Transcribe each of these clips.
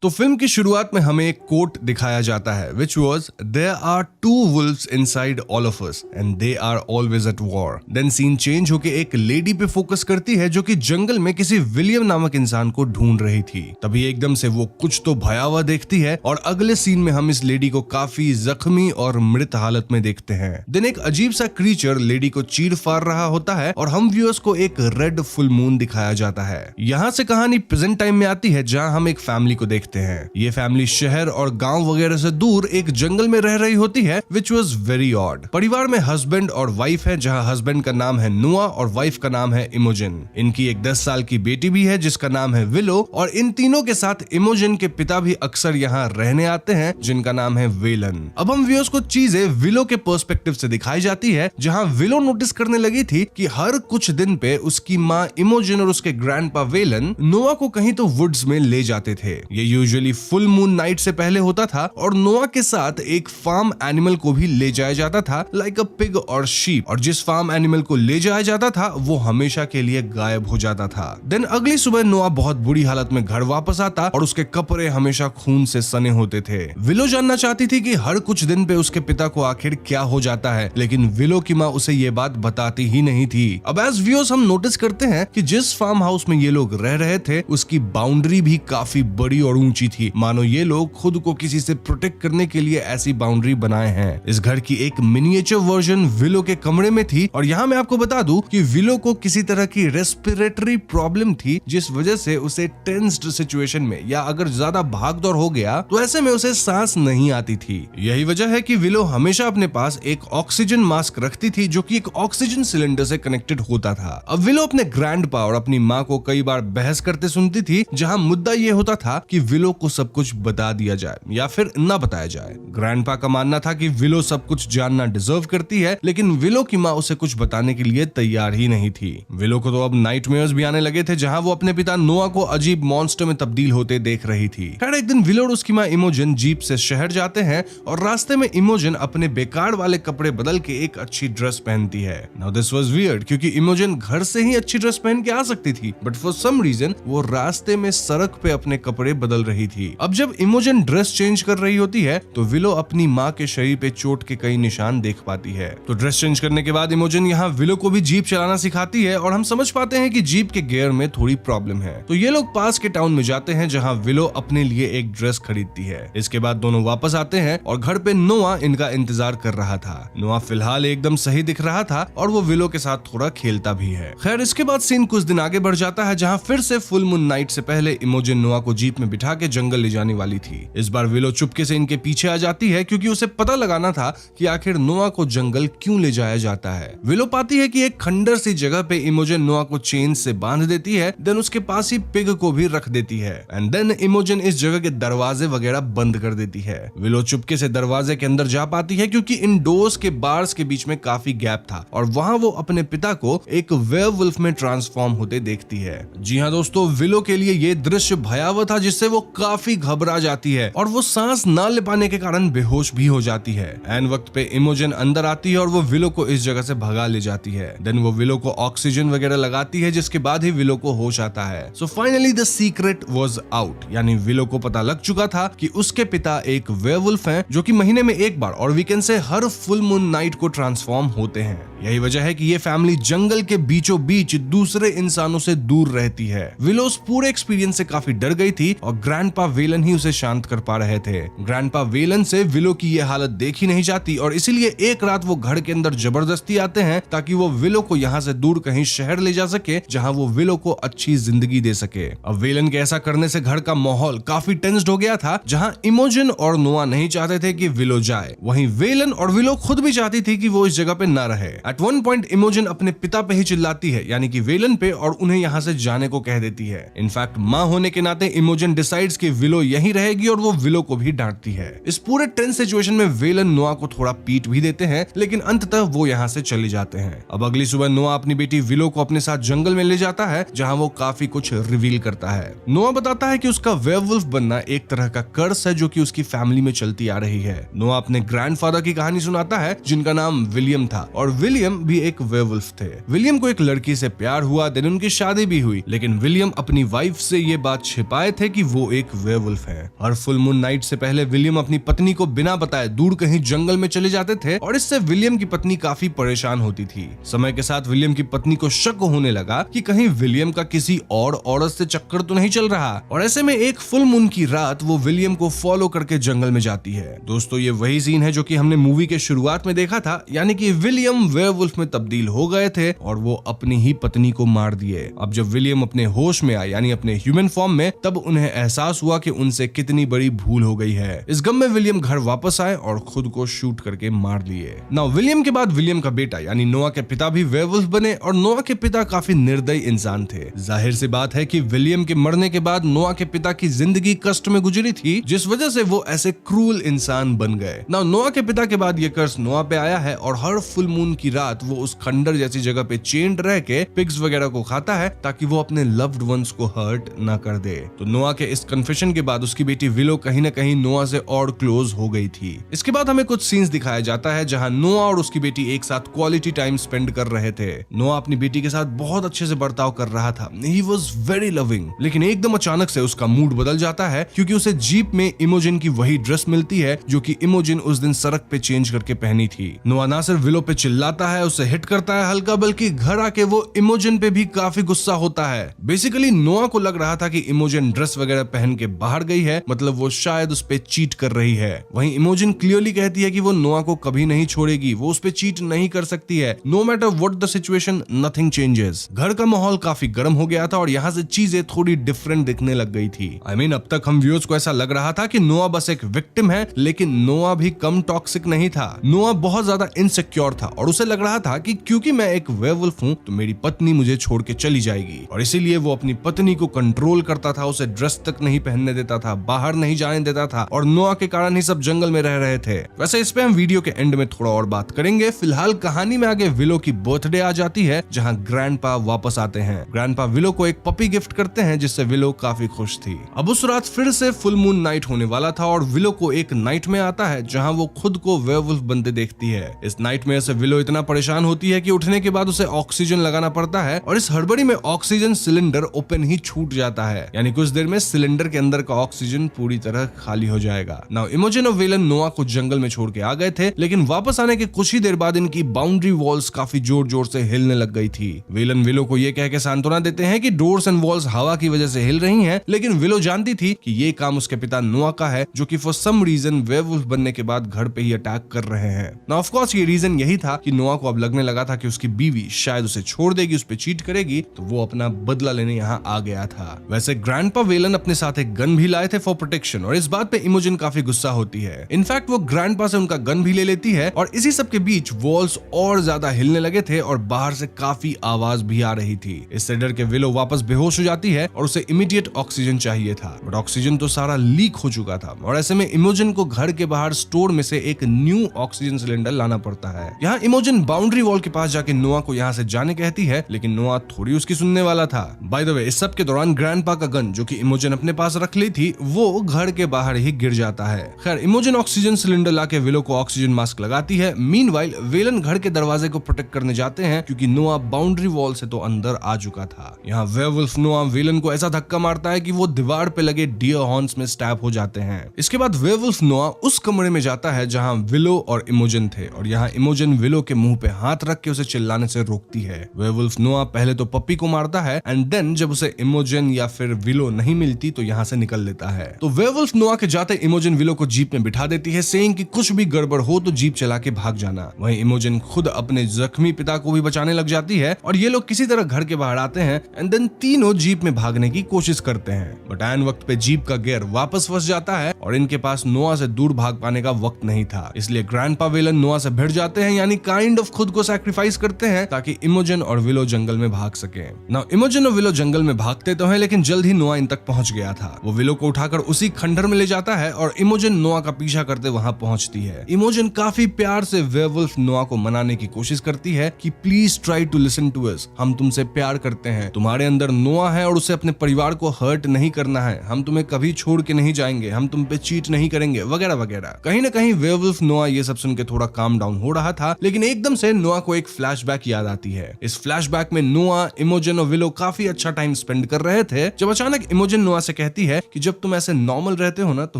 तो फिल्म की शुरुआत में हमें एक कोट दिखाया जाता है which was there are two wolves inside all of us and they are always at war. Then scene change होके एक लेडी पे फोकस करती है जो कि जंगल में किसी विलियम नामक इंसान को ढूंढ रही थी। तभी एकदम से वो कुछ तो भयावह देखती है और अगले सीन में हम इस लेडी को काफी जख्मी और मृत हालत में देखते हैं। देन एक अजीब सा क्रीचर लेडी को चीर फाड़ रहा होता है और हम व्यूअर्स को एक रेड फुल मून दिखाया जाता है। यहाँ से कहानी प्रेजेंट टाइम में आती है जहाँ हम एक फैमिली को देखते हैं। ये फैमिली शहर और गांव वगैरह से दूर एक जंगल में रह रही होती है विच वॉज वेरी ऑड। परिवार में हस्बैंड और वाइफ है जहाँ हस्बैंड का नाम है नोआ और वाइफ का नाम है इमोजन। इनकी एक 10 साल की बेटी भी है जिसका नाम है विलो और इन तीनों के साथ इमोजन के पिता भी अक्सर यहाँ रहने आते हैं जिनका नाम है वेलन। अब हम व्यूअर्स को चीजें विलो के पर्सपेक्टिव से दिखाई जाती है जहाँ विलो नोटिस करने लगी थी कि हर कुछ दिन पे उसकी माँ इमोजन और उसके ग्रैंडपा वेलन नोआ को कहीं तो वुड्स में ले जाते थे। ये यूजुअली फुल मून नाइट से पहले होता था और नोआ के साथ एक फार्म एनिमल को भी ले जाया जाता था लाइक अ पिग और शीप, और जिस फार्म एनिमल को ले जाया जाता था वो हमेशा के लिए गायब हो जाता था। देन अगली सुबह नोआ बहुत बुरी हालत में घर वापस आता और उसके कपड़े हमेशा खून से सने होते थे। विलो जानना चाहती थी कि हर कुछ दिन पे उसके पिता को आखिर क्या हो जाता है, लेकिन विलो की माँ उसे ये बात बताती ही नहीं थी। अब एज व्यूअर्स हम नोटिस करते हैं कि जिस फार्म हाउस में ये लोग रह रहे थे उसकी बाउंड्री भी काफी बड़ी और ऊंची थी, मानो ये लोग खुद को किसी से प्रोटेक्ट करने के लिए ऐसी बाउंड्री बनाए हैं। इस घर की एक मिनिएचर वर्जन विलो के कमरे में थी और यहाँ मैं आपको बता दूं कि विलो को किसी तरह की रेस्पिरेटरी प्रॉब्लम थी जिस वजह से उसे टेंस्ड सिचुएशन में या अगर ज्यादा भागदौड़ हो गया तो ऐसे में उसे सांस नहीं आती थी। यही वजह है कि विलो हमेशा अपने पास एक ऑक्सीजन मास्क रखती थी जो कि एक ऑक्सीजन सिलेंडर से कनेक्टेड होता था। अब विलो अपने ग्रैंडपा और अपनी माँ को कई बार बहस करते सुनती थी जहाँ मुद्दा ये होता था कि विलो को सब कुछ बता दिया जाए या फिर ना बताया जाए। ग्रैंडपा का मानना था कि विलो सब कुछ जानना डिजर्व करती है, लेकिन विलो की माँ उसे कुछ बताने के लिए तैयार ही नहीं थी। विलो को तो अब नाइटमेयर्स भी आने लगे थे जहाँ वो अपने पिता नोआ को अजीब मॉन्स्टर में तब्दील होते देख रही थी। खैर एक दिन विलो और उसकी माँ इमोजन जीप से शहर जाते हैं और रास्ते में इमोजन अपने बेकार वाले कपड़े बदल के एक अच्छी ड्रेस पहनती है। नाउ दिस वाज वियर्ड क्योंकि इमोजन घर से ही अच्छी ड्रेस पहन के आ सकती थी, बट फॉर सम रीजन वो रास्ते में सड़क पे अपने कपड़े बदल रही थी। अब जब इमोजन ड्रेस चेंज कर रही होती है तो विलो अपनी माँ के शरीर पे चोट के कई निशान देख पाती है। तो ड्रेस चेंज करने के बाद इमोजन यहाँ विलो को भी जीप चलाना सिखाती है और हम समझ पाते हैं कि जीप के गियर में थोड़ी प्रॉब्लम है। तो ये लोग पास के टाउन में जाते हैं जहाँ विलो अपने लिए एक ड्रेस खरीदती है। इसके बाद दोनों वापस आते हैं और घर पे नोआ इनका इंतजार कर रहा था। नोआ फिलहाल एकदम सही दिख रहा था और वो विलो के साथ थोड़ा खेलता भी है। खैर इसके बाद सीन कुछ दिन आगे बढ़ जाता है जहाँ फिर से फुल मून नाइट से पहले इमोजन नोआ को जीप में बिठा के जंगल ले जाने वाली थी। इस बार विलो चुपके से इनके पीछे आ जाती है क्योंकि उसे पता लगाना था कि आखिर नोआ को जंगल क्यों ले जाया जाता है। विलो पाती है कि एक खंडर सी जगह पे इमोजन नोआ को चेन से बांध देती है, देन उसके पास ही पिग को भी रख देती है एंड देन इमोजन इस जगह के दरवाजे वगैरह बंद कर देती है। विलो चुपके से दरवाजे के अंदर जा पाती है क्योंकि इन डोर्स के बार्स के बीच में काफी गैप था और वहां वो अपने पिता को एक वेयरवुल्फ में ट्रांसफॉर्म होते देखती है। जी हाँ दोस्तों, विलो के लिए ये दृश्य भयावह था जिससे वो काफी घबरा जाती है और वो सांस ना ले पाने के कारण बेहोश भी हो जाती है। एन वक्त पे इमोजन अंदर आती है और वो विलो को इस जगह से भगा ले जाती है। देन वो विलो को ऑक्सीजन वगैरह लगाती है जिसके बाद ही विलो को होश आता है। So finally the secret was out, यानी विलो को पता लग चुका था कि उसके पिता एक वेयरवुल्फ हैं जो कि महीने में एक बार और वीकेंड से हर फुल मून नाइट को ट्रांसफॉर्म होते हैं। यही वजह है कि ये फैमिली जंगल के बीचों बीच दूसरे इंसानों से दूर रहती है। विलो उस पूरे एक्सपीरियंस से काफी डर गई थी और ग्रैंडपा वेलन ही उसे शांत कर पा रहे थे। ग्रैंडपा वेलन से विलो की ये हालत देखी नहीं जाती और इसीलिए एक रात वो घर के अंदर जबरदस्ती आते हैं ताकि वो विलो को यहाँ से दूर कहीं शहर ले जा सके जहाँ वो विलो को अच्छी जिंदगी दे सके। अब वेलन के ऐसा करने से घर का माहौल काफी टेंस्ड हो गया था जहाँ इमोजन और नोआ नहीं चाहते थे कि विलो जाए, वहीं वेलन और विलो खुद भी चाहती थी कि वो इस जगह पे ना रहे। एट वन पॉइंट इमोजन अपने पिता पे ही चिल्लाती है यानी कि वेलन पे और उन्हें यहाँ से जाने को कह देती है। इनफैक्ट माँ होने के नाते इमोजन डिसाइड्स कि विलो यहीं रहेगी और वो विलो को भी डांटती है। इस पूरे टेंस सिचुएशन में वेलन नोआ को थोड़ा पीट भी देते हैं लेकिन अंततः वो यहाँ से चले जाते हैं। अब अगली सुबह नोआ अपनी बेटी विलो को अपने साथ जंगल में ले जाता है जहाँ वो काफी कुछ रिवील करता है। नोआ बताता है कि उसका वेयरवुल्फ बनना एक तरह का कर्स है जो कि उसकी फैमिली में चलती आ रही है। नोआ अपने ग्रैंडफादर की कहानी सुनाता है जिनका नाम विलियम था और विलियम विलियम भी एक वेयरवुल्फ थे। विलियम को एक लड़की से प्यार हुआ, देन उनकी शादी भी हुई, लेकिन विलियम अपनी वाइफ से ये बात छिपाए थे कि वो एक वेयरवुल्फ है। हर फुल मून नाइट से पहले विलियम अपनी पत्नी को बिना बताए दूर कहीं जंगल में चले जाते थे और इससे विलियम की पत्नी काफी परेशान होती थी। समय के साथ विलियम की पत्नी को शक होने लगा कि कहीं विलियम का किसी और औरत से चक्कर तो नहीं चल रहा, और ऐसे में एक फुल मून की रात वो विलियम को फॉलो करके जंगल में जाती है। दोस्तों, ये वही सीन है जो कि हमने मूवी के शुरुआत में देखा था, यानी कि विलियम वेयरवुल्फ में तब्दील हो गए थे और वो अपनी ही पत्नी को मार दिए। अब जब विलियम अपने होश में आए, यानी अपने ह्यूमन फॉर्म में, तब उन्हें एहसास हुआ कि उनसे कितनी बड़ी भूल हो गई है। इस गम में विलियम घर वापस आए और खुद को शूट करके मार लिए। नाउ विलियम के बाद विलियम का बेटा यानी नोआ के पिता भी वेयरवुल्फ बने, और नोआ के पिता काफी निर्दयी इंसान थे। जाहिर सी बात है कि विलियम के मरने के बाद नोआ के पिता की जिंदगी कष्ट में गुजरी थी, जिस वजह से वो ऐसे क्रूल इंसान बन गए। नाउ नोआ के पिता के बाद ये कर्स नोआ पे आया है और हर फुल मून की रात वो उस खंडर जैसी जगह पे चेन्ड रह के पिग्स वगैरह को खाता है ताकि वो अपने लव्ड वंस को हर्ट ना कर दे। तो नोआ के इस कन्फेशन के बाद उसकी बेटी विलो कहीं ना कहीं नोआ से और क्लोज हो गई थी। इसके बाद हमें कुछ सीन्स दिखाया जाता है जहां नोआ और उसकी बेटी एक साथ क्वालिटी टाइम स्पेंड कर रहे थे। नोआ अपनी बेटी के साथ बहुत अच्छे से बर्ताव कर रहा था, ही वाज वेरी लविंग, लेकिन एकदम अचानक से उसका मूड बदल जाता है क्योंकि उसे जीप में इमोजिन की वही ड्रेस मिलती है जो कि इमोजिन उस दिन सड़क पे चेंज करके पहनी थी। नोआ ना सिर्फ विलो पे चिल्लाता है, उसे हिट करता है हल्का, बल्कि घर आके वो इमोजिन पे भी काफी गुस्सा होता है। बेसिकली नोआ को लग रहा था कि इमोजिन ड्रेस वगैरह पहन के बाहर गई है, मतलब वो शायद उस पे चीट कर रही है। वहीं इमोजिन क्लियरली कहती है कि वो नोआ को कभी नहीं छोड़ेगी, वो उस पे चीट नहीं कर सकती है। No matter what the situation, nothing changes. घर का माहौल काफी गर्म हो गया था और यहाँ से चीजें थोड़ी डिफरेंट दिखने लग गई थी। आई मीन, अब तक हम व्यूअर्स को ऐसा लग रहा था कि नोआ बस एक विक्टिम है, लेकिन नोआ भी कम टॉक्सिक नहीं था। नोआ बहुत ज्यादा इनसिक्योर था और उसे लग रहा था कि क्योंकि मैं एक वेयरवुल्फ हूँ तो मेरी पत्नी मुझे छोड़ के चली जाएगी, और इसीलिए वो अपनी पत्नी को कंट्रोल करता था, उसे ड्रेस तक नहीं पहनने देता था, बाहर नहीं जाने देता था, और नोआ के कारण ही सब जंगल में रह रहे थे। वैसे इस पे हम वीडियो के एंड में थोड़ा और बात करेंगे। फिलहाल कहानी में आगे विलो की बर्थडे आ जाती है जहाँ ग्रैंडपा वापस आते हैं। ग्रैंडपा विलो को एक पपी गिफ्ट करते हैं जिससे विलो काफी खुश थी। अब उस रात फिर से फुल मून नाइट होने वाला था और विलो को एक नाइट में आता है जहाँ वो खुद को वेयरवुल्फ बनते देखती है। इस नाइट में से विलो इतना परेशान होती है कि उठने के बाद उसे ऑक्सीजन लगाना पड़ता है, और इस हड़बड़ी में ऑक्सीजन सिलेंडर ओपन ही छूट जाता है, यानी कुछ देर में सिलेंडर के अंदर का ऑक्सीजन पूरी तरह खाली हो जाएगा। नाउ इमोजिन और वेलन नोआ को जंगल में छोड़ के आ गए थे, लेकिन वापस आने के कुछ ही देर बाद इनकी बाउंड्री वॉल्स काफी जोर जोर से हिलने लग गई थी। वेलन विलो को ये कह के सांत्वना देते हैं कि डोर्स एंड वॉल्स हवा की वजह से हिल रही हैं, लेकिन विलो जानती थी कि ये काम उसके पिता नोआ का है जो कि फॉर सम रीजन वेयरवुल्फ बनने के बाद घर पे ही अटैक कर रहे हैं। नाउ ऑफ कोर्स ये रीजन यही था कि नोआ को अब लगने लगा था कि उसकी बीवी शायद उसे छोड़ देगी, उस पे चीट करेगी, तो वो अपना बदला लेने यहाँ आ गया था। वैसे ग्रैंडपा वेलन अपने साथ एक गन भी लाए थे फॉर प्रोटेक्शन, और इस बात पे इमोजिन काफी गुस्सा होती है। इनफैक्ट वो ग्रैंडपा से उनका गन भी ले लेती है, और इसी सब के बीच वॉल्स और ज्यादा हिलने लगे थे और बाहर से काफी आवाज भी आ रही थी। इससे डर के विलो वापस बेहोश हो जाती है और उसे इमीडिएट ऑक्सीजन चाहिए था, बट ऑक्सीजन तो सारा लीक हो चुका था, और ऐसे में इमोजिन को घर के बाहर स्टोर में से एक न्यू ऑक्सीजन सिलेंडर लाना पड़ता है। यहाँ इमोजिन बाउंड्री वॉल के पास जाके नोआ को यहाँ से जाने कहती है, लेकिन नोआ थोड़ी उसकी सुनने वाला था। बाय द वे, इस सब के दौरान ग्रैंडपा का गन जो कि इमोजिन अपने पास रख ली थी वो घर के बाहर ही गिर जाता है। खैर, इमोजिन ऑक्सीजन सिलेंडर लाके विलो को ऑक्सीजन मास्क लगाती है। मीनवाइल वेलन घर के दरवाजे को प्रोटेक्ट करने जाते हैं क्योंकि नोआ बाउंड्री वॉल से तो अंदर आ चुका था। यहाँ वेयरवुल्फ नोआ वेलन को ऐसा धक्का मारता है कि वो दीवार पे लगे डियर हॉर्न्स में स्टैब हो जाते हैं। इसके बाद वेयरवुल्फ नोआ उस कमरे में जाता है जहाँ विलो और इमोजिन थे, और यहाँ इमोजिन विलो के मुंह पे हाथ रख के उसे चिल्लाने से रोकती है। वेयरवुल्फ नोआ पहले तो पप्पी को मारता है एंड देन जब उसे इमोजिन या फिर विलो नहीं मिलती तो यहाँ से निकल लेता है। तो वेयरवुल्फ नोआ के जाते इमोजिन विलो को जीप में बिठा देती है, सेइंग कि कुछ भी गड़बड़ हो तो जीप चला के भाग जाना। वहीं इमोजिन खुद अपने जख्मी पिता को भी बचाने लग जाती है और ये लोग किसी तरह घर के बाहर आते हैं एंड देन तीनों जीप में भागने की कोशिश करते हैं, बट ऐन वक्त पे जीप का गियर वापस फंस जाता है और इनके पास नोआ से दूर भाग पाने का वक्त नहीं था। इसलिए ग्रैंडपा वेलन नोआ से भिड़ जाते हैं, यानी काइंड ऑफ खुद को सैक्रिफाइस करते हैं ताकि इमोजिन और विलो जंगल में भाग सके। नाउ इमोजिन और विलो जंगल में भागते तो हैं, लेकिन जल्द ही नोआ इन तक पहुंच गया था। वो विलो को उठाकर उसी खंडर में ले जाता है और इमोजिन नोआ का पीछा करते वहां पहुंचती है। इमोजिन काफी प्यार से वेयरवुल्फ नोआ को मनाने की कोशिश करती है कि please try to listen to us, हम तुमसे प्यार करते हैं, तुम्हारे अंदर नोआ है और उसे अपने परिवार को हर्ट नहीं करना है, हम तुम्हें कभी छोड़ के नहीं जाएंगे, हम तुम पे चीट नहीं करेंगे, वगैरह वगैरह। कहीं ना कहीं वेयरवुल्फ नोआ ये सब सुन के थोड़ा काम डाउन हो रहा था, लेकिन एकदम एकदम से नोआ को एक फ्लैशबैक याद आती है। इस फ्लैशबैक में नोआ, इमोजन और विलो काफी अच्छा टाइम स्पेंड कर रहे थे जब अचानक इमोजन नोआ से कहती है कि जब तुम ऐसे नॉर्मल रहते हो ना तो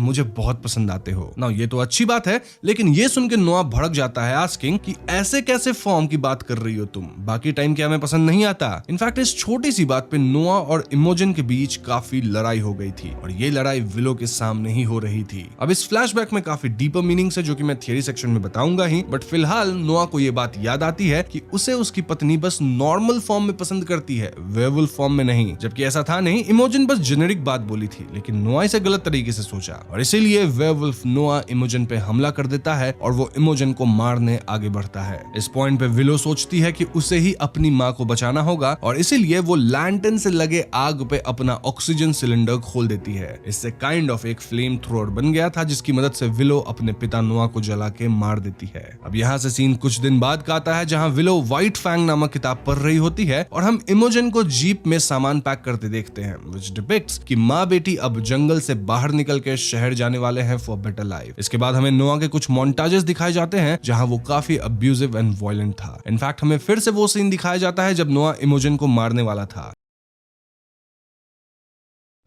मुझे बहुत पसंद आते हो। ना ये तो अच्छी बात है, लेकिन ये सुन के नोआ भड़क जाता है आस्किंग कि ऐसे कैसे फॉर्म की बात कर रही हो तुम, बाकी टाइम क्या मैं पसंद नहीं आता। इनफैक्ट इस छोटी सी बात पे नोआ और इमोजन के बीच काफी लड़ाई हो गई थी और ये लड़ाई विलो के सामने ही हो रही थी। अब इस फ्लैशबैक में काफी डीपर मीनिंग्स है जो कि मैं थियरी सेक्शन में बताऊंगा ही, बट फिलहाल नोआ को ये बात याद आती है कि उसे उसकी पत्नी बस नॉर्मल फॉर्म में पसंद करती है, वेयरवुल्फ फॉर्म में नहीं। जबकि ऐसा था नहीं, इमोजन बस जेनेरिक बात बोली थी, लेकिन नोआ इसे गलत तरीके से सोचा और इसीलिए वेयरवुल्फ नोआ इमोजन पे हमला कर देता है और वो इमोजन को मारने आगे बढ़ता है। इस पॉइंट पे विलो सोचती है कि उसे ही अपनी माँ को बचाना होगा और इसीलिए वो लैंटर्न से लगे आग पे अपना ऑक्सीजन सिलेंडर खोल देती है। इससे काइंड ऑफ एक फ्लेम थ्रोअर बन गया था जिसकी मदद से विलो अपने पिता नोआ को जला के मार देती है। अब यहाँ से सीन कुछ दिन बाद का आता है जहाँ विलो व्हाइट फैंग नामक किताब पढ़ रही होती है और हम इमोजन को जीप में सामान पैक करते देखते हैं, which depicts कि माँ बेटी अब जंगल से बाहर निकल के शहर जाने वाले हैं फॉर बेटर लाइफ। इसके बाद हमें नोआ के कुछ मोन्टाजेस दिखाए जाते हैं जहाँ वो काफी अब्यूजिव एंड वायलेंट था। इनफैक्ट हमें फिर से वो सीन दिखाया जाता है जब नोआ इमोजन को मारने वाला था।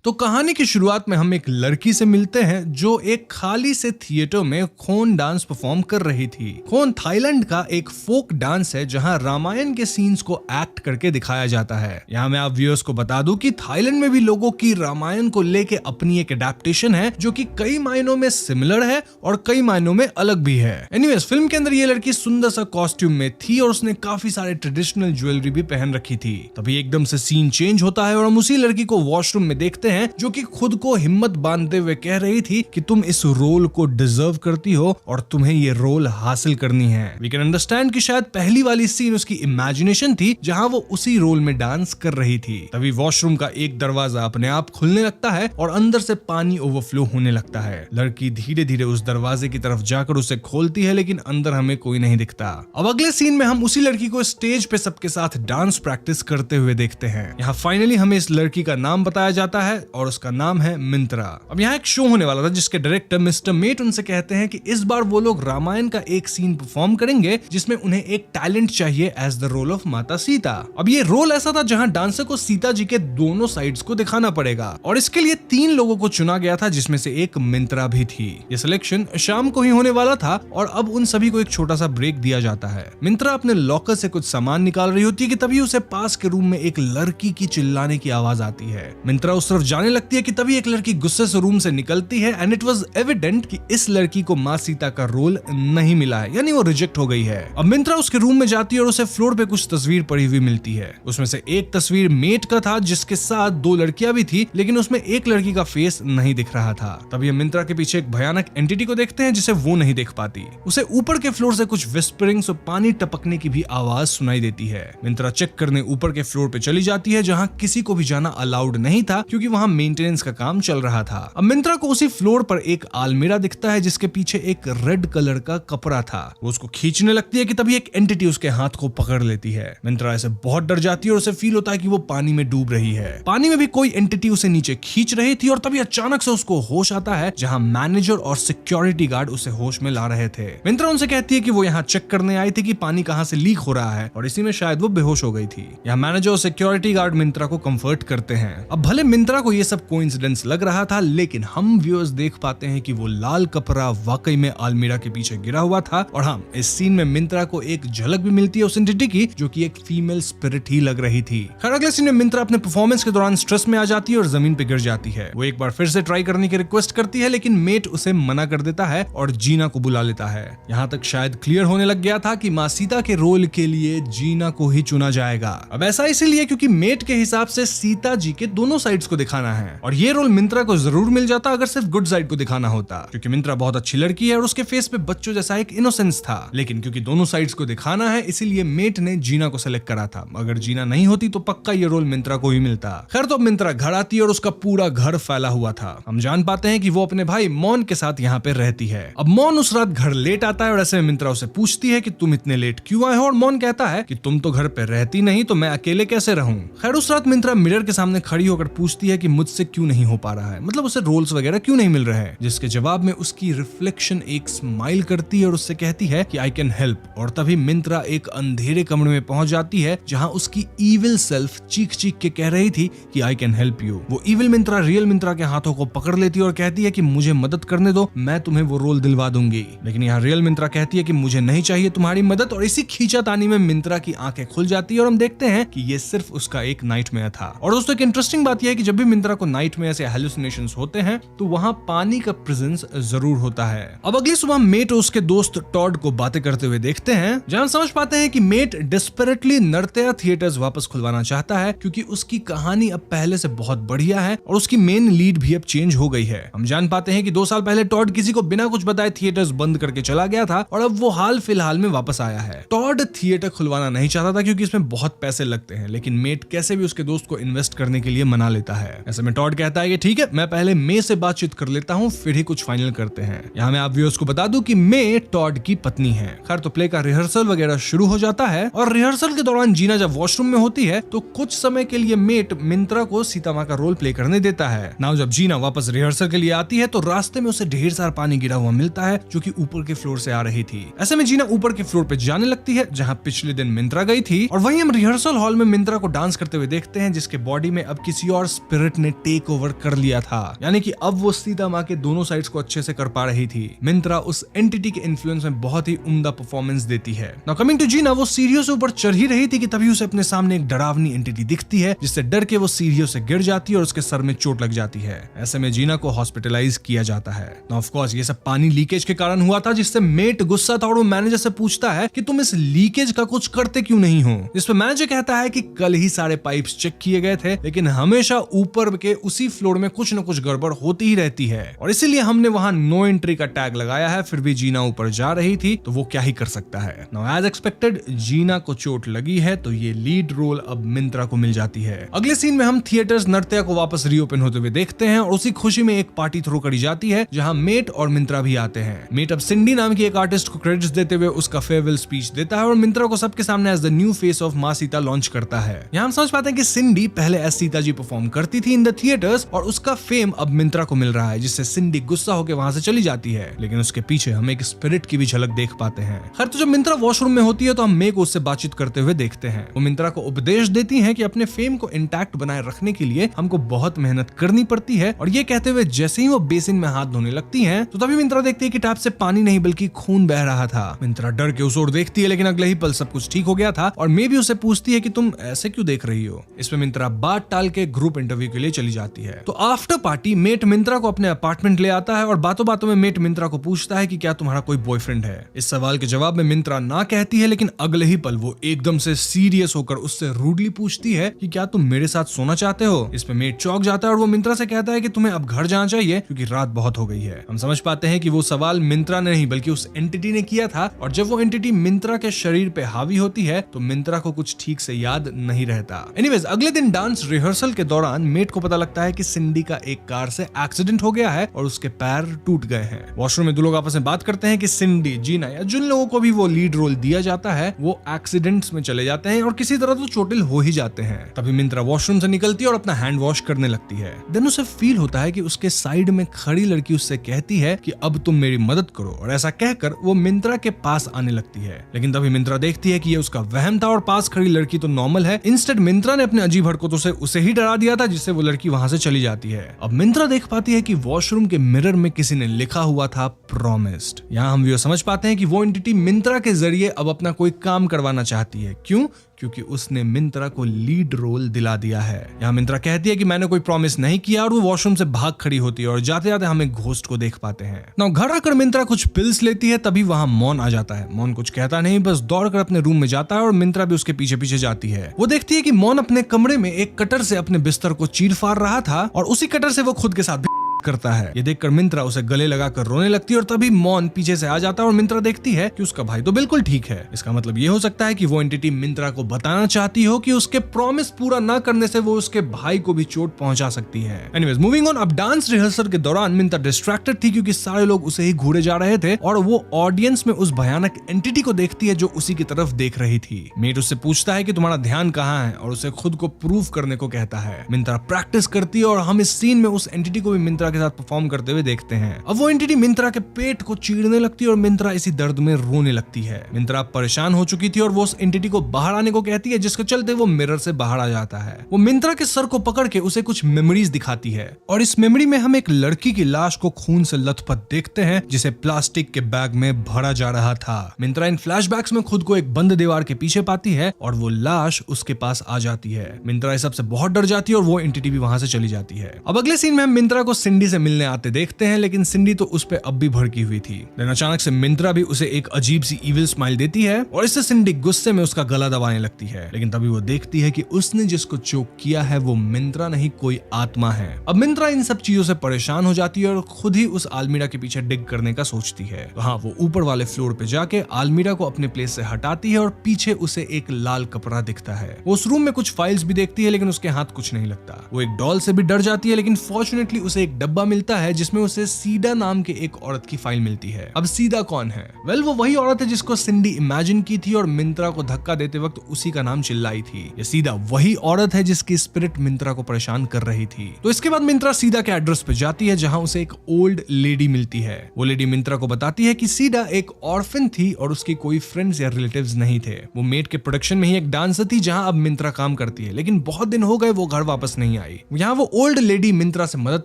तो कहानी की शुरुआत में हम एक लड़की से मिलते हैं जो एक खाली से थिएटर में खोन डांस परफॉर्म कर रही थी। खोन थाईलैंड का एक फोक डांस है जहां रामायण के सीन्स को एक्ट करके दिखाया जाता है। यहाँ मैं आप व्यूअर्स को बता दूं कि थाईलैंड में भी लोगों की रामायण को लेके अपनी एक एडेप्टेशन है जो कि कई मायनों में सिमिलर है और कई मायनों में अलग भी है। एनीवेज, फिल्म के अंदर ये लड़की सुंदर सा कॉस्ट्यूम में थी और उसने काफी सारे ट्रेडिशनल ज्वेलरी भी पहन रखी थी। तभी एकदम से सीन चेंज होता है और हम उसी लड़की को वॉशरूम में देखते हैं जो कि खुद को हिम्मत बांधते हुए कह रही थी कि तुम इस रोल को डिजर्व करती हो और तुम्हें ये रोल हासिल करनी है। वी कैन अंडरस्टैंड कि शायद पहली वाली सीन उसकी इमेजिनेशन थी जहां वो उसी रोल में डांस कर रही थी। तभी वॉशरूम का एक दरवाजा अपने आप खुलने लगता है और अंदर से पानी ओवरफ्लो होने लगता है। लड़की धीरे धीरे उस दरवाजे की तरफ जाकर उसे खोलती है लेकिन अंदर हमें कोई नहीं दिखता। अब अगले सीन में हम उसी लड़की को स्टेज पे सबके साथ डांस प्रैक्टिस करते हुए देखते हैं। यहाँ फाइनली हमें इस लड़की का नाम बताया जाता है और उसका नाम है मिंत्रा। अब यहाँ एक शो होने वाला था जिसके डायरेक्टर मिस्टर मेट उनसे कहते हैं कि इस बार वो लोग रामायण का एक सीन परफॉर्म करेंगे जिसमें उन्हें एक टैलेंट चाहिए एज द रोल ऑफ माता सीता। अब ये रोल ऐसा था जहाँ डांसर को सीता जी के दोनों साइड्स को दिखाना पड़ेगा और इसके लिए 3 लोगों को चुना गया था जिसमें से एक मिंत्रा भी थी। ये सिलेक्शन शाम को ही होने वाला था और अब उन सभी को एक छोटा सा ब्रेक दिया जाता है। मिंत्रा अपने लॉकर से कुछ सामान निकाल रही होती है कि तभी उसे पास के रूम में एक लड़की की चिल्लाने की आवाज आती है। मिंत्रा उस तरफ जाने लगती है कि तभी एक लड़की गुस्से से रूम से निकलती है एंड इट वाज एविडेंट कि इस लड़की को माँ सीता का रोल नहीं मिला है, यानी वो रिजेक्ट हो गई है। अब मिंत्रा उसके रूम में जाती है और उसे फ्लोर पे कुछ तस्वीर पड़ी हुई मिलती है। उसमें से एक तस्वीर मेट का था जिसके साथ 2 लड़कियां भी थी, लेकिन उसमें एक लड़की का फेस नहीं दिख रहा था। तभी मिंत्रा के पीछे एक भयानक एंटिटी को देखते हैं जिसे वो नहीं देख पाती। उसे ऊपर के फ्लोर से कुछ विस्परिंग्स और पानी टपकने की भी आवाज सुनाई देती है। मिंत्रा चेक करने ऊपर के फ्लोर पे चली जाती है जहाँ किसी को भी जाना अलाउड नहीं था क्योंकि वहाँ मेंटेनेंस का काम चल रहा था। अब मिंत्रा को उसी फ्लोर पर एक आलमीरा दिखता है जिसके पीछे एक रेड कलर का कपड़ा था। वो उसको खींचने लगती है कि तभी एक एंटिटी उसके हाथ को पकड़ लेती है। मिंत्रा ऐसे बहुत डर जाती है और उसे फील होता है कि वो पानी में डूब रही है। पानी में भी कोई एंटिटी उसे नीचे खींच रही थी और तभी अचानक से उसको होश आता है जहां मैनेजर और सिक्योरिटी गार्ड उसे होश में ला रहे थे। मिंत्रा उनसे कहती है कि वो यहाँ चेक करने आई थी कि पानी कहाँ से लीक हो रहा है और इसी में शायद वो बेहोश हो गई थी। यहाँ मैनेजर और सिक्योरिटी गार्ड मिंत्रा को कंफर्ट करते हैं। अब भले मिंत्रा को ये सब कोइंसिडेंस लग रहा था, लेकिन हम व्यूअर्स देख पाते हैं कि वो लाल कपड़ा वाकई में अलमीरा के पीछे गिरा हुआ था। और हाँ, इस सीन में मिंत्रा को एक झलक भी मिलती है उस एंटिटी की जो कि एक फीमेल स्पिरिट ही लग रही थी। खैर अगले सीन में मिंत्रा अपने परफॉर्मेंस के दौरान स्ट्रेस में आ जाती है और जमीन पे गिर जाती है। वो एक बार फिर से ट्राई करने की रिक्वेस्ट करती है लेकिन मेट उसे मना कर देता है और जीना को बुला लेता है। यहाँ तक शायद क्लियर होने लग गया था कि माँ सीता के रोल के लिए जीना को ही चुना जाएगा। अब ऐसा इसीलिए क्योंकि मेट के हिसाब से सीता जी के दोनों साइड्स को दिखाना है और ये रोल मिंत्रा को जरूर मिल जाता अगर सिर्फ गुड साइड को दिखाना होता, क्योंकि मिंत्रा बहुत अच्छी लड़की है और उसके फेस पे बच्चों जैसा एक इनोसेंस था। लेकिन क्योंकि दोनों साइड्स को दिखाना है इसीलिए मेट ने जीना को सेलेक्ट करा था। अगर जीना नहीं होती तो पक्का ये रोल मिंत्रा को ही मिलता। खैर तो मिंत्रा घर आती है और उसका पूरा घर फैला हुआ था। हम जान पाते हैं कि वो अपने भाई मॉन के साथ यहाँ पे रहती है। अब मॉन उस रात घर लेट आता है और ऐसे में मिंत्रा उसे पूछती है कि तुम इतने लेट क्यों आए हो और मॉन कहता है कि तुम तो घर पे रहती नहीं तो मैं अकेले कैसे रहूं। खैर उस रात मिंत्रा मिरर के सामने खड़ी होकर पूछती है कि कि मुझसे क्यों नहीं हो पा रहा है, मतलब उसे रोल्स वगैरह क्यों नहीं मिल रहे हैं, जिसके जवाब में उसकी रिफ्लेक्शन एक स्माइल करती है और उससे कहती है कि आई कैन हेल्प। और तभी मिंत्रा एक अंधेरे कमरे में पहुंच जाती है जहां उसकी इविल सेल्फ चीख चीख के कह रही थी कि आई कैन हेल्प यू। वो इविल मिंत्रा रियल मिंत्रा के हाथों को पकड़ लेती है और कहती है कि मुझे मदद करने दो, मैं तुम्हें वो रोल दिलवा दूंगी। लेकिन यहाँ रियल मिंत्रा कहती है कि मुझे नहीं चाहिए तुम्हारी मदद, और इसी खींचातानी में मिंत्रा की आंखें खुल जाती है और हम देखते हैं कि ये सिर्फ उसका एक नाइटमेयर था। और दोस्तों एक इंटरेस्टिंग बात यह है कि जब भी मिंत्रा को नाइटमेयर से हेलुसिनेशंस होते हैं तो वहां पानी का प्रेजेंस जरूर होता है। अब अगली सुबह मेट और उसके दोस्त टॉड को बातें करते हुए देखते हैं, जहां समझ पाते हैं कि मेट डेस्परेटली नर्तया थिएटर्स वापस खुलवाना चाहता है क्योंकि उसकी कहानी अब पहले से बहुत बढ़िया है और उसकी मेन लीड भी अब चेंज हो गई है। हम जान पाते हैं कि 2 साल पहले टॉड किसी को बिना कुछ बताए थिएटर्स बंद करके चला गया था और अब वो हाल फिलहाल में वापस आया है। टॉड थिएटर खुलवाना नहीं चाहता था क्योंकि इसमें बहुत पैसे लगते हैं, लेकिन मेट कैसे भी उसके दोस्त को इन्वेस्ट करने के लिए मना लेता है। ऐसे में टॉड कहता है कि ठीक है, मैं पहले मे से बातचीत कर लेता हूँ, फिर ही कुछ फाइनल करते हैं। यहाँ मैं आप व्यूअर्स को बता दूं कि मे टॉड की पत्नी है। खैर तो प्ले का रिहर्सल वगैरह शुरू हो जाता है और रिहर्सल के दौरान जीना जब वॉशरूम में होती है तो कुछ समय के लिए मेट मिंत्रा को सीता माँ का रोल प्ले करने देता है। नाउ जब जीना वापस रिहर्सल के लिए आती है तो रास्ते में उसे ढेर सारा पानी गिरा हुआ मिलता है जो कि ऊपर के फ्लोर से आ रही थी। ऐसे में जीना ऊपर के फ्लोर पे जाने लगती है जहाँ पिछले दिन मिंत्रा गई थी, और वहीं हम रिहर्सल हॉल में मिंत्रा को डांस करते हुए देखते हैं जिसके बॉडी में अब किसी और स्पिरिट ने टेक ओवर कर लिया था, यानी कि अब वो सीता माँ के दोनों साइड्स को अच्छे से कर पा रही थी। मिंत्रा उस एंटिटी के इन्फ्लुएंस में बहुत ही उम्दा परफॉर्मेंस देती है। नाउ कमिंग टू जीना, वो सीढ़ियों से ऊपर चढ़ ही रही थी कि तभी उसे अपने सामने एक डरावनी एंटिटी दिखती है जिससे डर के वो सीढ़ियों से गिर जाती है और उसके सर में चोट लग जाती है। ऐसे में जीना को हॉस्पिटलाइज किया जाता है। नाउ ऑफ कोर्स ये सब पानी लीकेज के कारण हुआ था, जिससे मेट गुस्सा था और वो मैनेजर से पूछता है कि तुम इस लीकेज का कुछ करते क्यों नहीं हो। जिस पे मैनेजर कहता है कि कल ही सारे पाइप्स चेक किए गए थे, लेकिन हमेशा ऊपर के उसी फ्लोर में कुछ न कुछ गड़बड़ होती ही रहती है और इसीलिए हमने वहां नो एंट्री का टैग लगाया है। फिर भी जीना ऊपर जा रही थी तो वो क्या ही कर सकता है। नाउ एज एक्सपेक्टेड जीना को चोट लगी है तो ये लीड रोल अब मिंत्रा को मिल जाती है। अगले सीन में हम थिएटर्स नर्तया को वापस रीओपन होते हुए देखते हैं और उसी खुशी में एक पार्टी थ्रो करी जाती है जहां मेट और मिंत्रा भी आते हैं। मेट अब सिंडी नाम की एक आर्टिस्ट को क्रेडिट्स देते हुए उसका फेयरवेल स्पीच देता है और मिंत्रा को सबके सामने as the new face of मां सीता लॉन्च करता है। यहाँ हम समझ पाते हैं कि सिंडी पहले एज सीता जी परफॉर्म करती थी इन द थिएटर्स और उसका फेम अब मिंत्रा को मिल रहा है, जिससे सिंडी गुस्सा होकर वहां से चली जाती है, लेकिन उसके पीछे हम एक स्पिरिट की भी झलक देख पाते हैं। खैर तो जब मिंत्रा वॉशरूम में होती है तो हम मे को उससे बातचीत करते हुए देखते हैं। वो मिंत्रा को उपदेश देती है कि अपने फेम को इंटैक्ट बनाए रखने के लिए हमको बहुत मेहनत करनी पड़ती है, और ये कहते हुए जैसे ही वो बेसिन में हाथ धोने लगती हैं तो तभी मिंत्रा देखती है कि टैप से पानी नहीं बल्कि खून बह रहा था। मिंत्रा डर के उस ओर देखती है, लेकिन अगले ही पल सब कुछ ठीक हो गया था और मे भी उसे पूछती है कि तुम ऐसे क्यों देख रही हो। इसमें मिंत्रा बात टाल के ग्रुप इंटरव्यू के लिए चली जाती है। तो आफ्टर पार्टी मेट मिंत्रा को अपने अपार्टमेंट ले आता है और बातों बातों में मेट मिंत्रा को पूछता है कि क्या तुम्हारा कोई बॉयफ्रेंड है। इस सवाल के जवाब में मिंत्रा ना कहती है, लेकिन अगले ही पल वो एकदम से सीरियस होकर उससे रूडली पूछती है कि क्या तुम मेरे साथ सोना चाहते हो। इसमें मेट चौंक जाता है और वो मिंत्रा से कहता है कि तुम्हें अब घर जाना चाहिए क्योंकि रात बहुत हो गई है। हम समझ पाते हैं कि वो सवाल मिंत्रा ने नहीं बल्कि उस एंटिटी ने किया था, और जब वो एंटिटी मिंत्रा के शरीर पे हावी होती है तो मिंत्रा को कुछ ठीक से याद नहीं रहता। एनीवेज अगले दिन डांस रिहर्सल के दौरान मेट को पता लगता है कि सिंडी का एक कार से एक्सीडेंट हो गया है और उसके पैर टूट गए हैं। वॉशरूम में दो लोग आपस में बात करते हैं कि सिंडी, जीना या जिन लोगों को भी वो लीड रोल दिया जाता है वो एक्सीडेंट्स में चले जाते हैं और किसी तरह तो चोटिल हो ही जाते हैं। तभी मिंत्रा वॉशरूम से निकलती है और अपना हैंड वॉश करने लगती है। देन उसे फील होता है कि उसके साइड में खड़ी लड़की उससे कहती है कि अब तुम मेरी मदद करो, और ऐसा कहकर वो मिंत्रा के पास आने लगती है। लेकिन तभी मिंत्रा देखती है कि ये उसका वहम था और पास खड़ी लड़की तो नॉर्मल है। इंस्टेड मिंत्रा ने अपने अजीब हरकतों से उसे ही डरा दिया था, जिससे वो लड़की वहां से चली जाती है। अब मिंत्रा देख पाती है कि वॉशरूम के मिरर में किसी ने लिखा हुआ था प्रॉमिस्ड। यहाँ हम ये समझ पाते हैं कि वो एंटिटी मिंत्रा के जरिए अब अपना कोई काम करवाना चाहती है। क्यों? क्योंकि उसने मिंत्रा को लीड रोल दिला दिया है। यहाँ मिंत्रा कहती है कि मैंने कोई प्रॉमिस नहीं किया, और वो वॉशरूम से भाग खड़ी होती है और जाते जाते हम एक घोस्ट को देख पाते हैं। नाउ घर आकर मिंत्रा कुछ पिल्स लेती है, तभी वहां मॉन आ जाता है। मॉन कुछ कहता नहीं, बस दौड़कर अपने रूम में जाता है और मिंत्रा भी उसके पीछे पीछे जाती है। वो देखती है कि मॉन अपने कमरे में एक कटर से अपने बिस्तर को चीर फाड़ रहा था और उसी कटर से वो खुद के साथ करता है। ये देखकर मिंत्रा उसे गले लगाकर रोने लगती है और तभी मॉन पीछे से आ जाता है और मिंत्रा देखती है कि उसका भाई तो बिल्कुल ठीक है। इसका मतलब ये हो सकता है कि वो एंटिटी मिंत्रा को बताना चाहती हो कि उसके प्रॉमिस पूरा ना करने से वो उसके भाई को भी चोट पहुंचा सकती है। एनीवेज मूविंग ऑन, अब डांस रिहर्सल के दौरान मिंत्रा डिस्ट्रैक्टेड थी क्योंकि सारे लोग उसे ही घूरे जा रहे थे और वो ऑडियंस में उस भयानक एंटिटी को देखती है जो उसी की तरफ देख रही थी। मेट उससे पूछता है कि तुम्हारा ध्यान कहाँ है और उसे खुद को प्रूव करने को कहता है। मिंत्रा प्रैक्टिस करती है और हम इस सीन में उस एंटिटी को भी मिंत्रा के साथ परफॉर्म करते हुए देखते हैं। अब वो एंटिटी मिंत्रा के पेट को चीरने लगती है और मिंत्रा इसी दर्द में रोने लगती है। मिंत्रा परेशान हो चुकी थी और वो उस एंटिटी को बाहर आने को कहती है, जिसके चलते वो मिरर से बाहर आ जाता है। वो मिंत्रा के सर को पकड़ के उसे कुछ मेमोरीज दिखाती है और इस मेमोरी में हम एक लड़की की लाश को खून से लथपथ देखते हैं जिसे प्लास्टिक के बैग में भरा जा रहा था। मिंत्रा इन फ्लैशबैक्स में खुद को एक बंद दीवार के पीछे पाती है और वो लाश उसके पास आ जाती है। मिंत्रा इस सब से बहुत डर जाती है और वो एंटिटी भी वहां से चली जाती है। अब अगले सीन में हम मिंत्रा को सिंडी से मिलने आते देखते हैं, लेकिन सिंडी तो उस पे अब भी भड़की हुई थी। लेकिन अचानक से मिंत्रा भी उसे एक अजीब सी इविल स्माइल देती है और इससे सिंडी गुस्से में उसका गला दबाने लगती है। लेकिन तभी वो देखती है कि उसने जिसको चोक किया है वो मिंत्रा नहीं, कोई आत्मा है। अब मिंत्रा इन सब चीजों से परेशान हो जाती है और खुद ही उस आलमीरा के पीछे डिग करने का सोचती है। तो हाँ, वो ऊपर वाले फ्लोर पे जाके आलमीरा को अपने प्लेस से हटाती है और पीछे उसे एक लाल कपड़ा दिखता है। वो उस रूम में कुछ फाइल्स भी देखती है लेकिन उसके हाथ कुछ नहीं लगता। वो एक डॉल से भी डर जाती है लेकिन फॉर्चुनेटली उसे एक डब्बा मिलता है जिसमें उसे सीडा नाम के एक औरत की फाइल मिलती है। अब सीडा कौन है? वेल, वो वही औरत है जिसको सिंडी इमेजिन की थी और मिंत्रा को धक्का देते वक्त उसी का नाम चिल्लाई थी। ये सीडा वही औरत है जिसकी स्पिरिट मिंत्रा को परेशान कर रही थी। तो इसके बाद मिंत्रा सीडा के एड्रेस पे जाती है जहां उसे एक ओल्ड लेडी मिलती है। वो लेडी मिंत्रा को बताती है कि सीडा एक ऑर्फन थी और उसकी कोई फ्रेंड्स या रिलेटिव्स नहीं थे। वो मेट के प्रोडक्शन में ही एक डांसर थी जहां अब मिंत्रा काम करती है, लेकिन बहुत दिन हो गए वो घर वापस नहीं आई। यहाँ वो ओल्ड लेडी मिंत्रा से मदद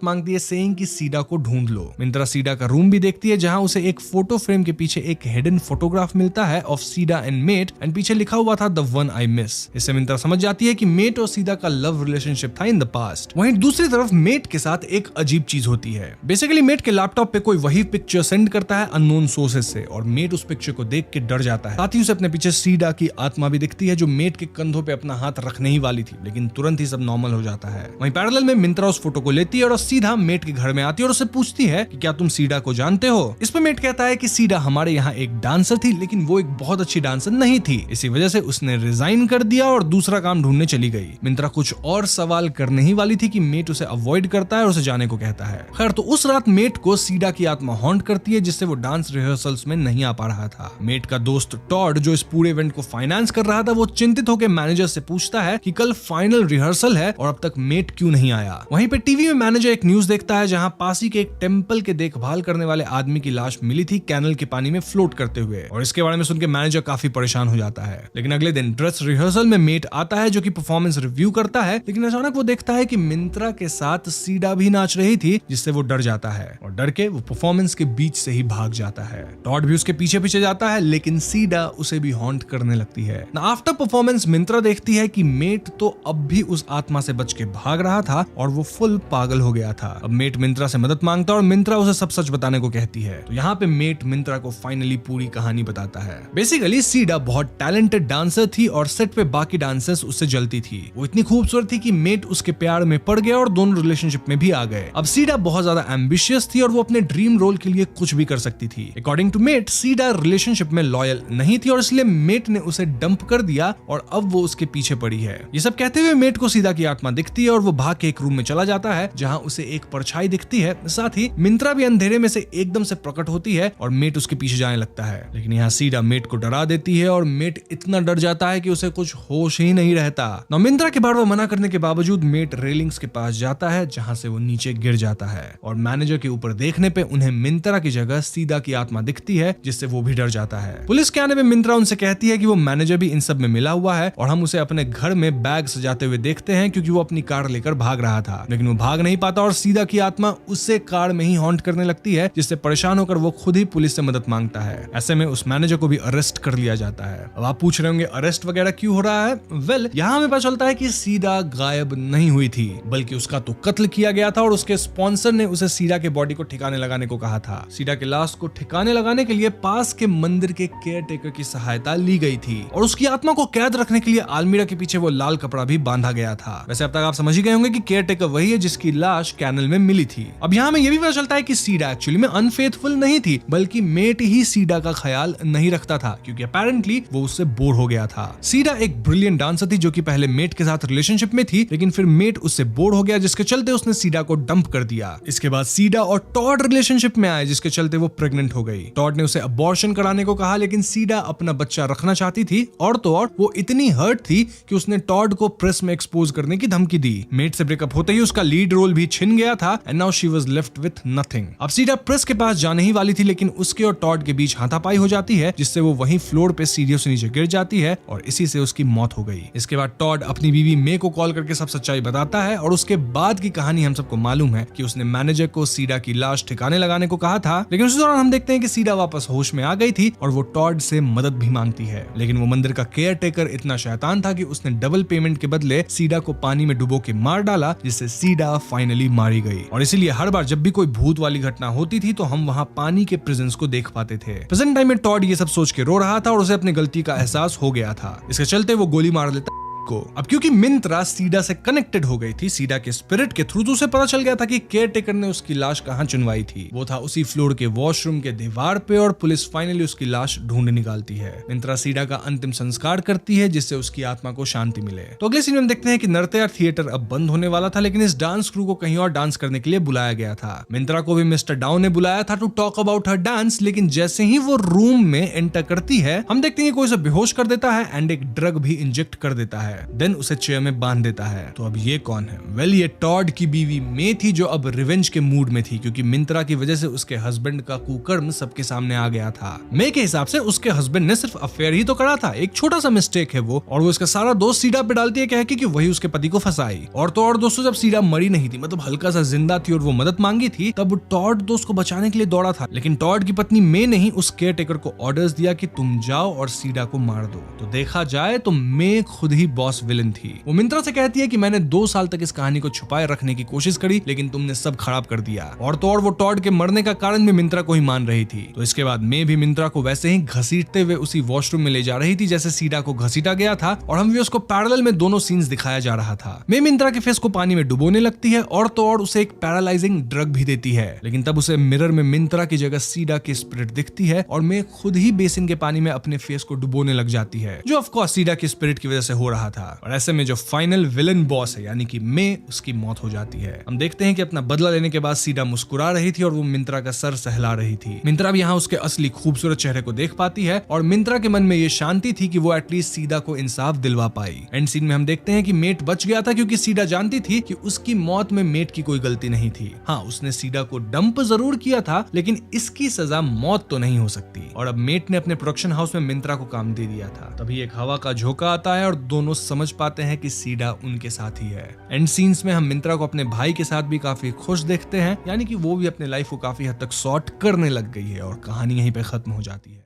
मांगती है, सेइंग कि सीडा को ढूंढ लो। मिंत्रा सीडा का रूम भी देखती है जहां उसे एक फोटो फ्रेम के पीछे एक हिडन फोटोग्राफ मिलता है of Sida and Matt and पीछे लिखा हुआ था द वन आई मिस। इससे मिंत्रा समझ जाती है कि मेट और सीडा का लव रिलेशनशिप था इन द पास्ट। वहीं दूसरी तरफ मेट के साथ एक अजीब चीज होती है। बेसिकली मेट के लैपटॉप पे कोई वही पिक्चर सेंड करता है अननोन सोर्सेज से और मेट उस पिक्चर को देख के डर जाता है। साथ ही उसे अपने पीछे सीडा की आत्मा भी दिखती है जो मेट के कंधों पे अपना हाथ रखने ही वाली थी, लेकिन तुरंत ही सब नॉर्मल हो जाता है। वहीं पैरेलल में मिंत्रा उस फोटो को लेती है और सीधा मेट के घर में आती है और उससे पूछती है कि क्या तुम सीडा को जानते हो? इस पे मेट कहता है कि सीडा हमारे यहाँ एक डांसर थी लेकिन वो एक बहुत अच्छी डांसर नहीं थी, इसी वजह से उसने रिजाइन कर दिया और दूसरा काम ढूंढने चली गई। मिंत्रा कुछ और सवाल करने ही वाली थी कि मेट उसे अवॉइड करता है और उसे जाने को कहता है। खैर, तो उस रात मेट को सीडा की आत्मा हॉन्ट करती है जिससे वो डांस रिहर्सल्स में नहीं आ पा रहा था। मेट का दोस्त टॉड जो इस पूरे इवेंट को फाइनेंस कर रहा था वो चिंतित होकर मैनेजर से पूछता है कि कल फाइनल रिहर्सल है और अब तक मेट क्यों नहीं आया। वहीं पे टीवी में मैनेजर एक न्यूज देखता है जहां पास ही के एक टेंपल के देखभाल करने वाले आदमी की लाश मिली थी कैनल के पानी में फ्लोट करते हुए, और इसके बारे में सुनकर मैनेजर काफी परेशान हो जाता है। लेकिन अगले दिन ड्रेस रिहर्सल में मेट आता है जो कि परफॉर्मेंस रिव्यू करता है, लेकिन अचानक वो देखता है कि मिंत्रा के साथ सीडा भी नाच रही थी जिससे वो डर जाता है और डर के वो परफॉर्मेंस के बीच से ही भाग जाता है। टॉड भी उसके पीछे पीछे जाता है लेकिन सीडा उसे भी हॉन्ट करने लगती है। आफ्टर परफॉर्मेंस मिंत्रा देखती है कि मेट तो अब भी उस आत्मा से बच के भाग रहा था और वो फुल पागल हो गया था। अब मेट मिंत्रा से मदद मांगता है और मिंत्रा उसे सब सच बताने को कहती है। तो यहाँ पे मेट मिंत्रा को फाइनली पूरी कहानी बताता है। बेसिकली सीडा बहुत टैलेंटेड डांसर थी और सेट पे बाकी डांसर्स उससे जलती थी। वो इतनी खूबसूरत थी कि मेट उसके प्यार में पड़ गया और दोनों रिलेशनशिप में भी आ गए। अब सीडा बहुत ज्यादा एम्बिशियस थी और वो अपने ड्रीम रोल के लिए कुछ भी कर सकती थी। According to Matt, Sida relationship में लॉयल नहीं थी और इसलिए मेट ने उसे डंप कर दिया और अब वो उसके पीछे पड़ी है। ये सब कहते हुए मेट को सीडा की आत्मा दिखती है और वो भाग के एक रूम में चला जाता है जहां उसे एक परछाई दिखती है। साथ ही मिंत्रा भी अंधेरे में से एकदम से प्रकट होती है और मेट उसके पीछे जाने लगता है, लेकिन यहाँ सीडा मेट को डरा देती है और मेट इतना डर जाता है कि उसे कुछ होश ही नहीं रहता। नौ मिंत्रा के बार बार मना करने के बावजूद मेट रेलिंग्स के पास जाता है जहां से वो नीचे गिर जाता है और मैनेजर के ऊपर देखने पे उन्हें मिंत्रा की जगह सीडा की आत्मा दिखती है जिससे वो भी डर जाता है। पुलिस के आने पे मिंत्रा उनसे कहती है कि वो मैनेजर भी इन सब में मिला हुआ है और हम उसे अपने घर में बैग सजाते हुए देखते हैं क्योंकि वो अपनी कार लेकर भाग रहा था, लेकिन वो भाग नहीं पाता और सीडा की आत्मा उससे कार में ही हॉन्ट करने लगती है जिससे परेशान होकर वो खुद ही पुलिस से मदद मांगता है। ऐसे में उस मैनेजर को भी अरेस्ट कर लिया जाता है। अब आप पूछ रहे होंगे अरेस्ट वगैरह क्यों हो रहा है? वेल, यहाँ हमें पता चलता है कि सीडा गायब नहीं हुई थी बल्कि उसका तो कत्ल किया गया था और उसके स्पॉन्सर ने उसे सीडा के बॉडी को ठिकाने लगाने को कहा था। सीडा के लाश को ठिकाने लगाने के लिए पास के मंदिर के केयर टेकर की सहायता ली गई थी और उसकी आत्मा को कैद रखने के लिए आलमीरा के पीछे वो लाल कपड़ा भी बांधा गया था। वैसे अब तक आप समझ ही गए होंगे कि केयर टेकर वही है जिसकी लाश कैनल में मिली थी। अब यहाँ में ये भी पता चलता है कि सीडा एक्चुअली में अनफेथफुल नहीं थी, बल्कि मेट ही सीडा का ख्याल नहीं रखता था, क्योंकि अपेरेंटली वो उससे बोर हो गया था। सीडा एक ब्रिलियंट डांसर थी जो कि पहले मेट के साथ रिलेशनशिप में थी, लेकिन फिर मेट उससे बोर हो गया, जिसके चलते उसने सीडा को डंप कर दिया। इसके बाद सीडा और टॉड रिलेशनशिप में आए, जिसके चलते वो प्रेग्नेंट हो गई। टॉड ने उसे अबॉर्शन कराने को कहा, लेकिन सीडा अपना बच्चा रखना चाहती थी, और तो और वो इतनी हर्ट थी कि उसने टॉड को प्रेस में एक्सपोज करने की धमकी दी। मेट से ब्रेकअप होते ही उसका लीड रोल भी छिन गया था, and now she was left with nothing. अब सीडा प्रेस के पास जाने ही वाली थी, लेकिन उसके और टॉड के बीच हाथापाई हो जाती है, जिससे वो वहीं फ्लोर पे सीढ़ियों से नीचे गिर जाती है और इसी से उसकी मौत हो गई। इसके बाद टॉड अपनी बीवी मे को कॉल करके सब सच्चाई बताता है, और उसके बाद की कहानी हम सबको मालूम है कि उसने मैनेजर को सीडा की लाश ठिकाने लगाने को कहा था, लेकिन उस दौरान हम देखते हैं कि सीडा वापस होश में आ गई थी और वो टॉड से मदद भी मांगती है। लेकिन वो मंदिर का केयर टेकर इतना शैतान था कि उसने डबल पेमेंट के बदले सीडा को पानी में डुबो के मार डाला, जिससे सीडा फाइनली मारी गई। और इसीलिए हर बार जब भी कोई भूत वाली घटना होती थी तो हम वहां पानी के प्रेजेंस को देख पाते थे। प्रेजेंट टाइम में टॉड ये सब सोच के रो रहा था और उसे अपनी गलती का एहसास हो गया था। इसके चलते वो गोली मार लेता को। अब क्योंकि मिंत्रा सीडा से कनेक्टेड हो गई थी, सीडा के स्पिरिट के थ्रू, तो उसे पता चल गया था कि केयर टेकर ने उसकी लाश कहां चुनवाई थी। वो था उसी फ्लोर के वॉशरूम के दीवार पे, और पुलिस फाइनली उसकी लाश ढूंढ निकालती है। मिंत्रा सीडा का अंतिम संस्कार करती है, जिससे उसकी आत्मा को शांति मिले। तो अगले सीन में हम देखते हैं कि नर्तया थिएटर अब बंद होने वाला था, लेकिन इस डांस क्रू को कहीं और डांस करने के लिए बुलाया गया था। मिंत्रा को भी मिस्टर डाउ ने बुलाया था to talk about her dance, लेकिन जैसे ही वो रूम में एंटर करती है, हम देखते हैं कि कोई उसे बेहोश कर देता है एंड एक ड्रग भी इंजेक्ट कर देता है, देन उसे चेयर में बांध देता है। तो अब ये कौन है? वेल, ये टॉड की बीवी मे थी, जो अब रिवेंज के मूड में थी, क्योंकि मिंत्रा की वजह से उसके हस्बैंड का कुकर्म सबके सामने आ गया था। मे के हिसाब से उसके हस्बैंड ने सिर्फ अफेयर ही तो करा था, एक छोटा सा मिस्टेक है वो, और वो इसका सारा दोष सीडा पे डालती है कह के कि वही उसके पति को फंसाई। और तो और दोस्तों, जब सीडा मरी नहीं थी, मतलब हल्का सा जिंदा थी और वो मदद मांगी थी, तब टॉड दोस्त को बचाने के लिए दौड़ा था, लेकिन टॉड की पत्नी मे ने ही उस केयर टेकर को ऑर्डर्स दिया कि तुम जाओ और सीडा को मार दो। तो देखा जाए तो मे खुद ही बॉस विलन थी। वो मिंत्रा से कहती है कि मैंने 2 साल तक इस कहानी को छुपाए रखने की कोशिश करी, लेकिन तुमने सब खराब कर दिया। और तो और वो टॉड के मरने का कारण भी मिंत्रा को ही मान रही थी। तो इसके बाद मे भी मिंत्रा को वैसे ही घसीटते हुए उसी वॉशरूम में ले जा रही थी जैसे सीडा को घसीटा गया था, और हम व्यूअर्स को पैरेलल में दोनों सीन्स दिखाया जा रहा था। मे मिंत्रा के फेस को पानी में डुबोने लगती है, और तो और उसे एक पैरालाइजिंग ड्रग भी देती है, लेकिन तब उसे मिरर में मिंत्रा की जगह सीडा की स्पिरिट दिखती है, और मे खुद ही बेसिन के पानी में अपने फेस को डुबोने लग जाती है, जो ऑफ कोर्स सीडा की स्पिरिट की वजह से हो रहा था। और ऐसे में जो फाइनल विलन बॉस है यानी कि मे, उसकी मौत हो जाती है। हम देखते हैं कि अपना बदला लेने के बाद सीडा मुस्कुरा रही थी और वो मिंत्रा का सर सहला रही थी। मिंत्रा भी यहाँ उसके असली खूबसूरत चेहरे को देख पाती है, और मिंत्रा के मन में ये शांति थी कि वो एटलीस्ट सीडा को इंसाफ दिलवा पाई। एंड सीन में हम देखते हैं कि मेट बच गया था, क्योंकि सीडा जानती थी कि उसकी मौत में मेट की कोई गलती नहीं थी। हाँ, उसने सीडा को डंप जरूर किया था, लेकिन इसकी सजा मौत तो नहीं हो सकती। और अब मेट ने अपने प्रोडक्शन हाउस में मिंत्रा को काम दे दिया था। तभी एक हवा का झोंका आता है और दोनों समझ पाते हैं कि सीडा उनके साथ ही है। एंड सीन्स में हम मिंत्रा को अपने भाई के साथ भी काफी खुश देखते हैं, यानी कि वो भी अपने लाइफ को काफी हद तक सॉर्ट करने लग गई है, और कहानी यहीं पे खत्म हो जाती है।